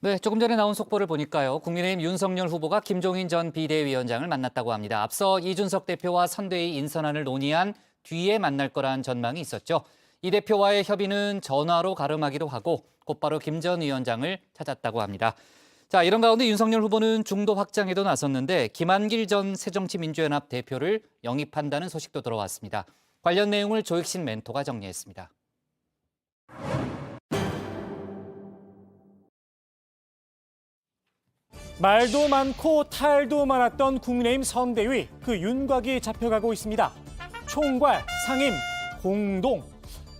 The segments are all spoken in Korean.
네, 조금 전에 나온 속보를 보니까요. 국민의힘 윤석열 후보가 김종인 전 비대위원장을 만났다고 합니다. 앞서 이준석 대표와 선대위 인선안을 논의한 뒤에 만날 거란 전망이 있었죠. 이 대표와의 협의는 전화로 가름하기도 하고 곧바로 김 전 위원장을 찾았다고 합니다. 자, 이런 가운데 윤석열 후보는 중도 확장에도 나섰는데 김한길 전 새정치민주연합 대표를 영입한다는 소식도 들어왔습니다. 관련 내용을 조익신 멘토가 정리했습니다. 말도 많고 탈도 많았던 국민의힘 선대위, 그 윤곽이 잡혀가고 있습니다. 총괄, 상임, 공동,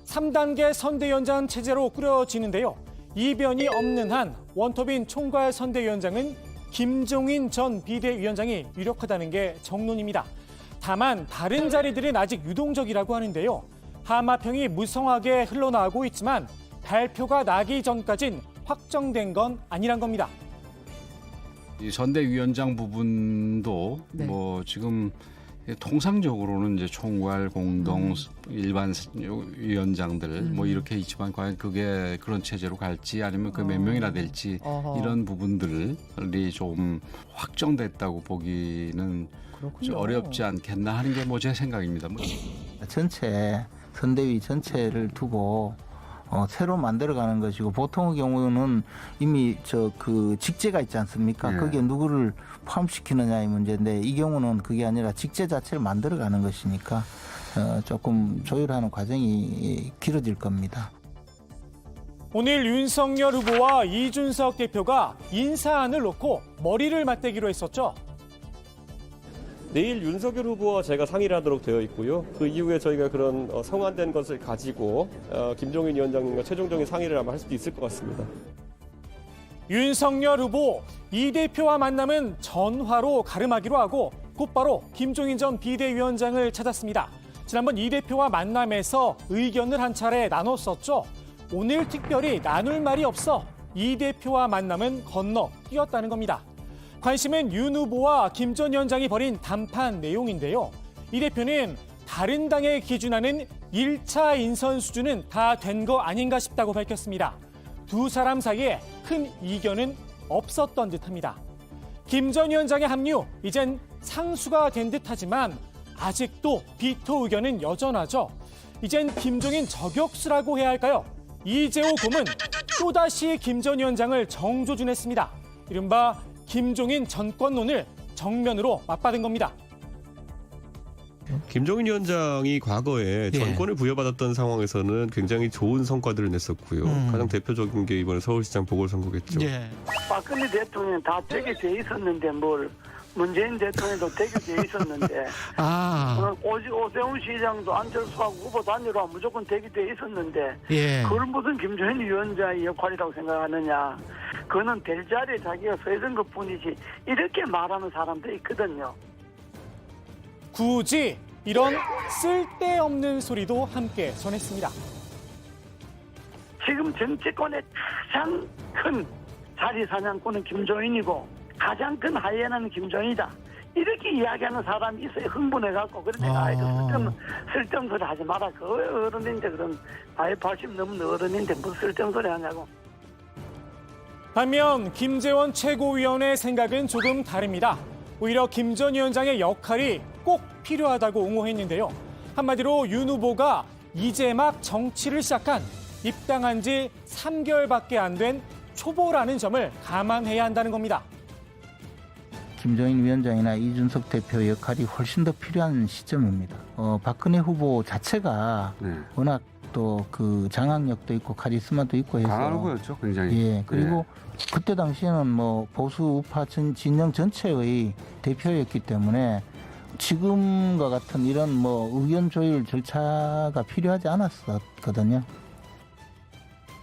3단계 선대위원장 체제로 꾸려지는데요. 이변이 없는 한 원톱인 총괄 선대위원장은 김종인 전 비대위원장이 유력하다는 게 정론입니다. 다만 다른 자리들은 아직 유동적이라고 하는데요. 하마평이 무성하게 흘러나오고 있지만 발표가 나기 전까진 확정된 건 아니란 겁니다. 이 선대위원장 부분도 네. 뭐 지금 통상적으로는 이제 총괄, 공동, 일반 위원장들 뭐 이렇게 있지만 과연 그게 그런 체제로 갈지 아니면 그 몇 명이나 될지 이런 부분들이 좀 확정됐다고 보기는 좀 어렵지 않겠나 하는 게 뭐 제 생각입니다. 전체 선대위 전체를 두고 새로 만들어가는 것이고 보통의 경우는 이미 그 직제가 있지 않습니까? 네. 거기에 누구를 포함시키느냐의 문제인데 이 경우는 그게 아니라 직제 자체를 만들어가는 것이니까 조금 조율하는 과정이 길어질 겁니다. 오늘 윤석열 후보와 이준석 대표가 인사안을 놓고 머리를 맞대기로 했었죠. 내일 윤석열 후보와 제가 상의를 하도록 되어 있고요. 그 이후에 저희가 그런 성안된 것을 가지고 김종인 위원장님과 최종적인 상의를 아마 할 수도 있을 것 같습니다. 윤석열 후보, 이 대표와 만남은 전화로 가름하기로 하고 곧바로 김종인 전 비대위원장을 찾았습니다. 지난번 이 대표와 만남에서 의견을 한 차례 나눴었죠. 오늘 특별히 나눌 말이 없어 이 대표와 만남은 건너 뛰었다는 겁니다. 관심은 윤 후보와 김 전 위원장이 벌인 담판 내용인데요. 이 대표는 다른 당에 기준하는 1차 인선 수준은 다 된 거 아닌가 싶다고 밝혔습니다. 두 사람 사이에 큰 이견은 없었던 듯합니다. 김 전 위원장의 합류, 이젠 상수가 된 듯하지만 아직도 비토 의견은 여전하죠. 이젠 김종인 저격수라고 해야 할까요? 이재호 고문 또다시 김 전 위원장을 정조준했습니다. 이른바 김종인 전권론을 정면으로 맞받은 겁니다. 김종인 위원장이 과거에 전권을 부여받았던 상황에서는 굉장히 좋은 성과들을 냈었고요. 가장 대표적인 게 이번에 서울시장 보궐선거겠죠. 박근혜 대통령 다 되게 돼 있었는데 뭘 문재인 대통령도 되게 돼 있었는데 오세훈 시장도 안철수하고 후보 단일화 무조건 되게 돼 있었는데 그걸 무슨 김종인 위원장의 역할이라고 생각하느냐. 그거는 될 자리에 자기가 서 있는 것뿐이지 이렇게 말하는 사람도 있거든요. 굳이 이런 쓸데없는 소리도 함께 전했습니다. 지금 정치권의 가장 큰 자리 사냥꾼은 김종인이고 가장 큰 하이에나는 김종인이다. 이렇게 이야기하는 사람이 있어요. 흥분해갖고. 그러니까 쓸데없는 소리 하지 마라. 그 어른인데 그런 나이 80 넘은 어른인데 무슨 쓸데없는 소리 하냐고. 반면 김재원 최고위원의 생각은 조금 다릅니다. 오히려 김 전 위원장의 역할이 꼭 필요하다고 옹호했는데요. 한마디로 윤 후보가 이제 막 정치를 시작한 입당한 지 3개월밖에 안 된 초보라는 점을 감안해야 한다는 겁니다. 김종인 위원장이나 이준석 대표 역할이 훨씬 더 필요한 시점입니다. 박근혜 후보 자체가 워낙 또 그 장악력도 있고 카리스마도 있고 해서 강하고 보였죠, 굉장히. 그리고 그때 당시에는 뭐 보수 우파 진영 전체의 대표였기 때문에 지금과 같은 이런 뭐 의견 조율 절차가 필요하지 않았었거든요.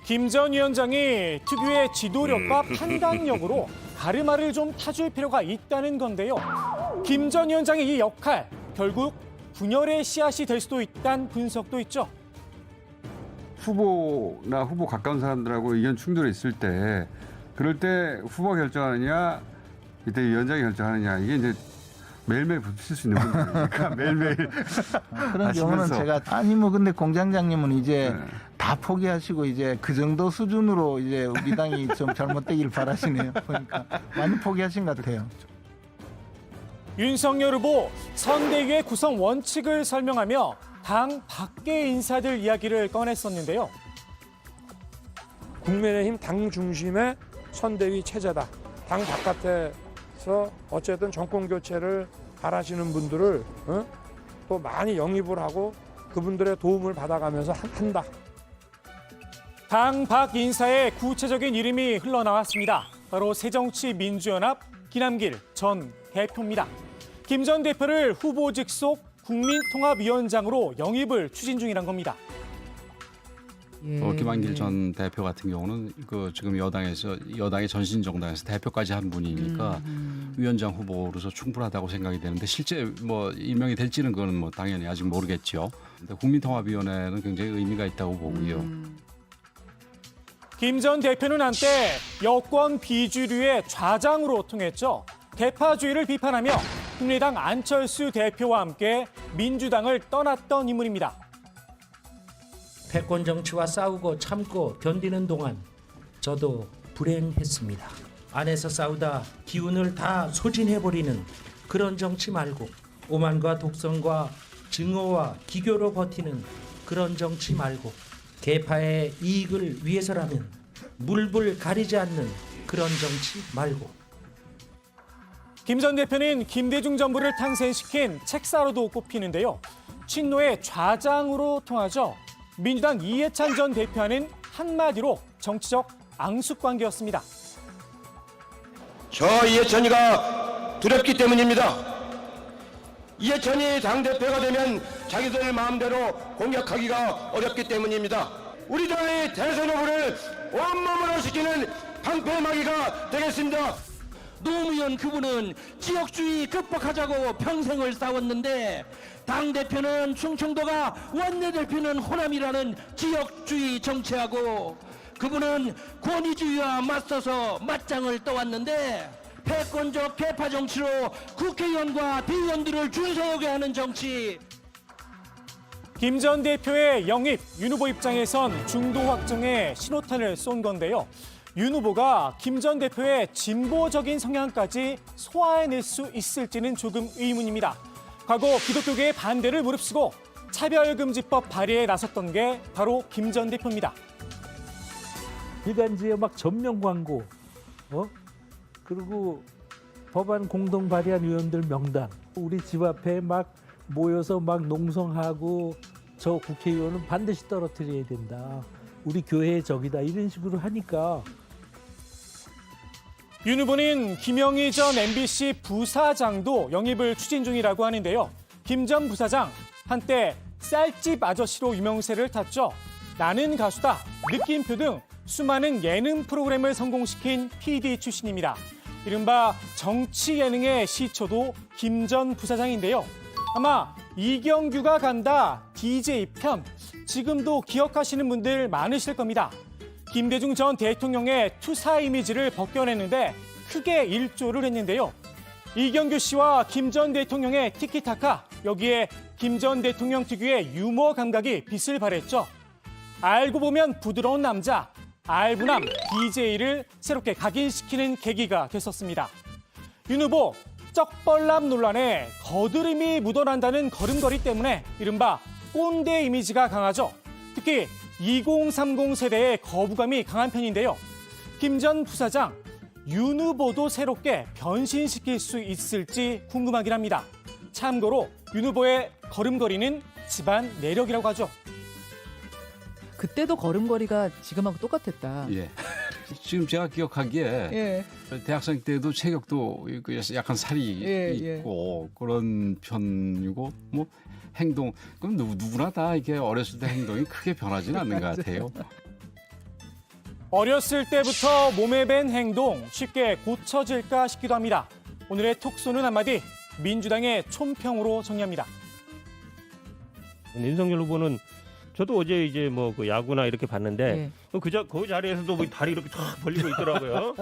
김 전 위원장이 특유의 지도력과 판단력으로 가르마를 좀 타줄 필요가 있다는 건데요. 김 전 위원장의 이 역할, 결국 분열의 씨앗이 될 수도 있다는 분석도 있죠. 후보나 후보 가까운 사람들하고 의견 충돌이 있을 때 그럴 때 후보가 결정하느냐 이때 위원장이 결정하느냐 이게 이제 매일매일 붙일 수 있는 분들이니까 매일매일 그런 경우는 제가 근데 공장장님은 이제 다 포기하시고 이제 그 정도 수준으로 이제 우리 당이 좀 잘못되길 바라시네요. 보니까 많이 포기하신 것 같아요. 윤석열 후보 선대위의 구성 원칙을 설명하며 당 밖의 인사들 이야기를 꺼냈었는데요. 국민의힘 당 중심의 선대위 체제다. 당 바깥에서 어쨌든 정권 교체를 바라시는 분들을 또 많이 영입을 하고 그분들의 도움을 받아가면서 한다. 당 밖 인사의 구체적인 이름이 흘러나왔습니다. 바로 새정치민주연합 김남길 전 대표입니다. 김 전 대표를 후보 직속 국민통합위원장으로 영입을 추진 중이란 겁니다. 김한길 전 대표 같은 경우는 지금 여당의 전신정당에서 대표까지 한 분이니까 위원장 후보로서 충분하다고 생각이 되는데 실제 뭐 임명이 될지는 그거는 뭐 당연히 아직 모르겠죠. 근데 국민통합위원회는 굉장히 의미가 있다고 보고요. 김 전 대표는 한때 여권 비주류의 좌장으로 통했죠. 대파주의를 비판하며 국민의당 안철수 대표와 함께 민주당을 떠났던 인물입니다. 패권 정치와 싸우고 참고 견디는 동안 저도 불행했습니다. 안에서 싸우다 기운을 다 소진해버리는 그런 정치 말고 오만과 독선과 증오와 기교로 버티는 그런 정치 말고 계파의 이익을 위해서라면 물불 가리지 않는 그런 정치 말고 김 전 대표는 김대중 정부를 탄생시킨 책사로도 꼽히는데요. 친노의 좌장으로 통하죠. 민주당 이해찬 전 대표와는 한마디로 정치적 앙숙관계였습니다. 저 이해찬이가 두렵기 때문입니다. 이해찬이 당대표가 되면 자기들 마음대로 공격하기가 어렵기 때문입니다. 우리 당의 대선 후보를 온몸으로 지키는 방패막이가 되겠습니다. 노무현 그분은 지역주의 극복하자고 평생을 싸웠는데 당대표는 충청도가 원내대표는 호남이라는 지역주의 정치하고 그분은 권위주의와 맞서서 맞짱을 떠왔는데 패권적 개파 정치로 국회의원과 대의원들을 줄 세우게 하는 정치. 김 전 대표의 영입, 윤 후보 입장에선 중도 확정에 신호탄을 쏜 건데요. 윤 후보가 김 전 대표의 진보적인 성향까지 소화해낼 수 있을지는 조금 의문입니다. 과거 기독교계의 반대를 무릅쓰고 차별금지법 발의에 나섰던 게 바로 김 전 대표입니다. 일간지에 막 전면 광고, 그리고 법안 공동 발의한 의원들 명단, 우리 집 앞에 막 모여서 막 농성하고 저 국회의원은 반드시 떨어뜨려야 된다. 우리 교회의 적이다. 이런 식으로 하니까. 윤 후보는 김영희 전 MBC 부사장도 영입을 추진 중이라고 하는데요. 김 전 부사장, 한때 쌀집 아저씨로 유명세를 탔죠. 나는 가수다, 느낌표 등 수많은 예능 프로그램을 성공시킨 PD 출신입니다. 이른바 정치 예능의 시초도 김 전 부사장인데요. 아마 이경규가 간다 DJ 편 지금도 기억하시는 분들 많으실 겁니다. 김대중 전 대통령의 투사 이미지를 벗겨냈는데 크게 일조를 했는데요. 이경규 씨와 김 전 대통령의 티키타카, 여기에 김 전 대통령 특유의 유머 감각이 빛을 발했죠. 알고 보면 부드러운 남자, 알부남 DJ를 새롭게 각인시키는 계기가 됐었습니다. 윤 후보, 쩍벌남 논란에 거드름이 묻어난다는 걸음걸이 때문에 이른바 꼰대 이미지가 강하죠. 특히 2030 세대의 거부감이 강한 편인데요. 김 전 부사장, 윤 후보도 새롭게 변신시킬 수 있을지 궁금하긴 합니다. 참고로 윤 후보의 걸음걸이는 집안 내력이라고 하죠. 그때도 걸음걸이가 지금하고 똑같았다. 예. 지금 제가 기억하기에 대학생 때도 체격도 약간 살이 있고 그런 편이고 뭐 행동 그럼 누구나 다 이게 어렸을 때 행동이 크게 변하지는 않는 것 같아요. 어렸을 때부터 몸에 밴 행동 쉽게 고쳐질까 싶기도 합니다. 오늘의 톡쏘는 한마디, 민주당의 촌평으로 정리합니다. 윤석열 후보는 저도 어제 이제 뭐 그 야구나 이렇게 봤는데 그 자리에서도 뭐 다리 이렇게 쫙 벌리고 있더라고요.